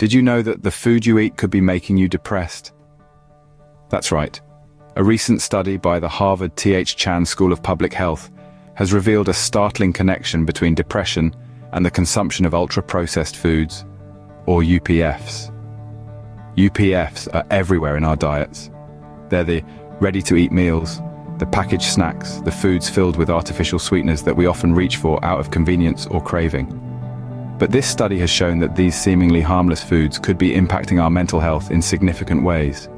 Did you know that the food you eat could be making you depressed? That's right. A recent study by the Harvard T.H. Chan School of Public Health has revealed a startling connection between depression and the consumption of ultra-processed foods, or UPFs. UPFs are everywhere in our diets. They're the ready-to-eat meals, the packaged snacks, the foods filled with artificial sweeteners that we often reach for out of convenience or craving. But this study has shown that these seemingly harmless foods could be impacting our mental health in significant ways.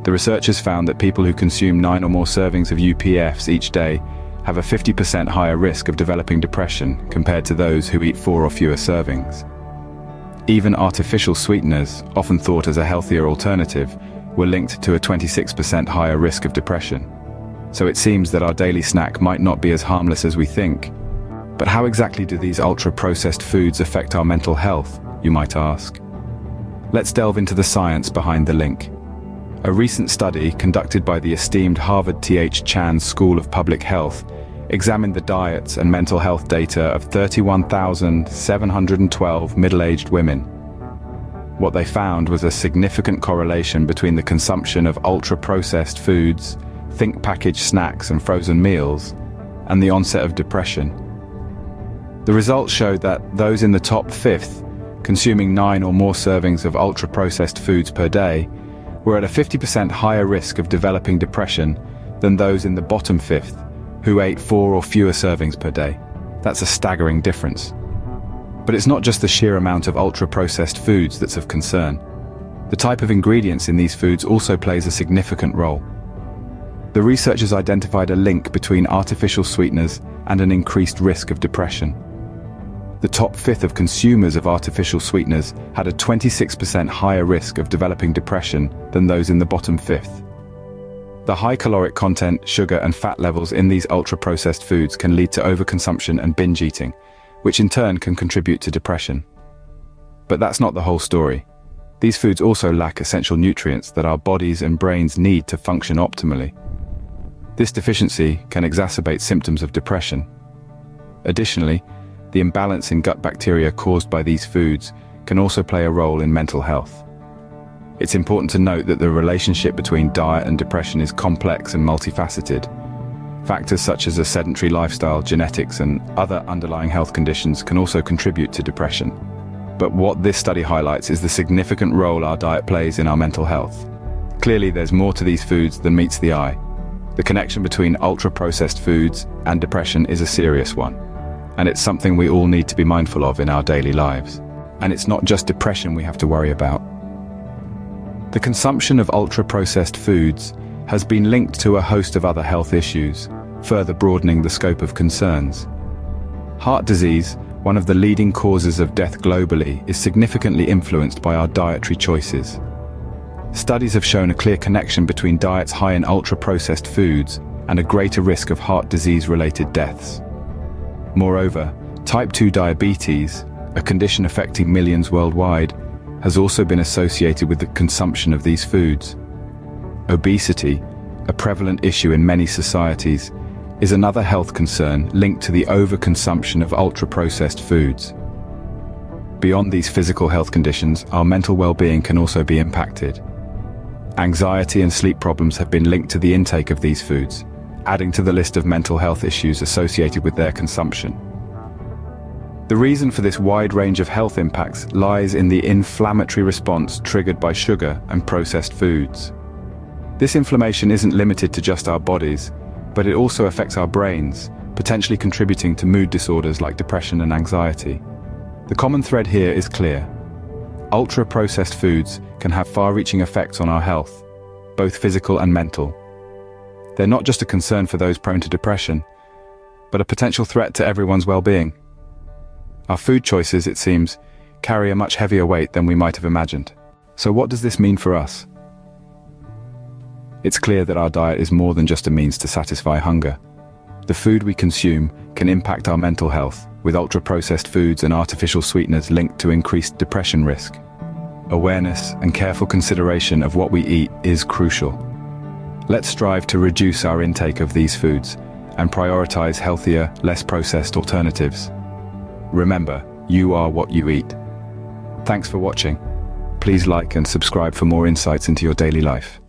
The researchers found that people who consume 9 or more servings of UPFs each day have a 50% higher risk of developing depression compared to those who eat 4 or fewer servings. Even artificial sweeteners, often thought as a healthier alternative, were linked to a 26% higher risk of depression. So it seems that our daily snack might not be as harmless as we think. But how exactly do these ultra-processed foods affect our mental health, you might ask? Let's delve into the science behind the link. A recent study conducted by the esteemed Harvard T.H. Chan School of Public Health examined the diets and mental health data of 31,712 middle-aged women. What they found was a significant correlation between the consumption of ultra-processed foods, think packaged snacks and frozen meals, and the onset of depression. The results showed that those in the top fifth, consuming 9 or more servings of ultra-processed foods per day, were at a 50% higher risk of developing depression than those in the bottom fifth, who ate 4 or fewer servings per day. That's a staggering difference. But it's not just the sheer amount of ultra-processed foods that's of concern. The type of ingredients in these foods also plays a significant role. The researchers identified a link between artificial sweeteners and an increased risk of depression. The top fifth of consumers of artificial sweeteners had a 26% higher risk of developing depression than those in the bottom fifth. The high caloric content, sugar and fat levels in these ultra-processed foods can lead to overconsumption and binge eating, which in turn can contribute to depression. But that's not the whole story. These foods also lack essential nutrients that our bodies and brains need to function optimally. This deficiency can exacerbate symptoms of depression. Additionally, the imbalance in gut bacteria caused by these foods can also play a role in mental health. It's important to note that the relationship between diet and depression is complex and multifaceted. Factors such as a sedentary lifestyle, genetics, and other underlying health conditions can also contribute to depression. But what this study highlights is the significant role our diet plays in our mental health. Clearly, there's more to these foods than meets the eye. The connection between ultra-processed foods and depression is a serious one, and it's something we all need to be mindful of in our daily lives. And it's not just depression we have to worry about. The consumption of ultra-processed foods has been linked to a host of other health issues, further broadening the scope of concerns. Heart disease, one of the leading causes of death globally, is significantly influenced by our dietary choices. Studies have shown a clear connection between diets high in ultra-processed foods and a greater risk of heart disease-related deaths. Moreover, type 2 diabetes, a condition affecting millions worldwide, has also been associated with the consumption of these foods. Obesity, a prevalent issue in many societies, is another health concern linked to the overconsumption of ultra-processed foods. Beyond these physical health conditions, our mental well-being can also be impacted. Anxiety and sleep problems have been linked to the intake of these foods, adding to the list of mental health issues associated with their consumption. The reason for this wide range of health impacts lies in the inflammatory response triggered by sugar and processed foods. This inflammation isn't limited to just our bodies, but it also affects our brains, potentially contributing to mood disorders like depression and anxiety. The common thread here is clear. Ultra-processed foods can have far-reaching effects on our health, both physical and mental. They're not just a concern for those prone to depression, but a potential threat to everyone's well-being. Our food choices, it seems, carry a much heavier weight than we might have imagined. So what does this mean for us? It's clear that our diet is more than just a means to satisfy hunger. The food we consume can impact our mental health, with ultra-processed foods and artificial sweeteners linked to increased depression risk. Awareness and careful consideration of what we eat is crucial. Let's strive to reduce our intake of these foods and prioritize healthier, less processed alternatives. Remember, you are what you eat. Thanks for watching. Please like and subscribe for more insights into your daily life.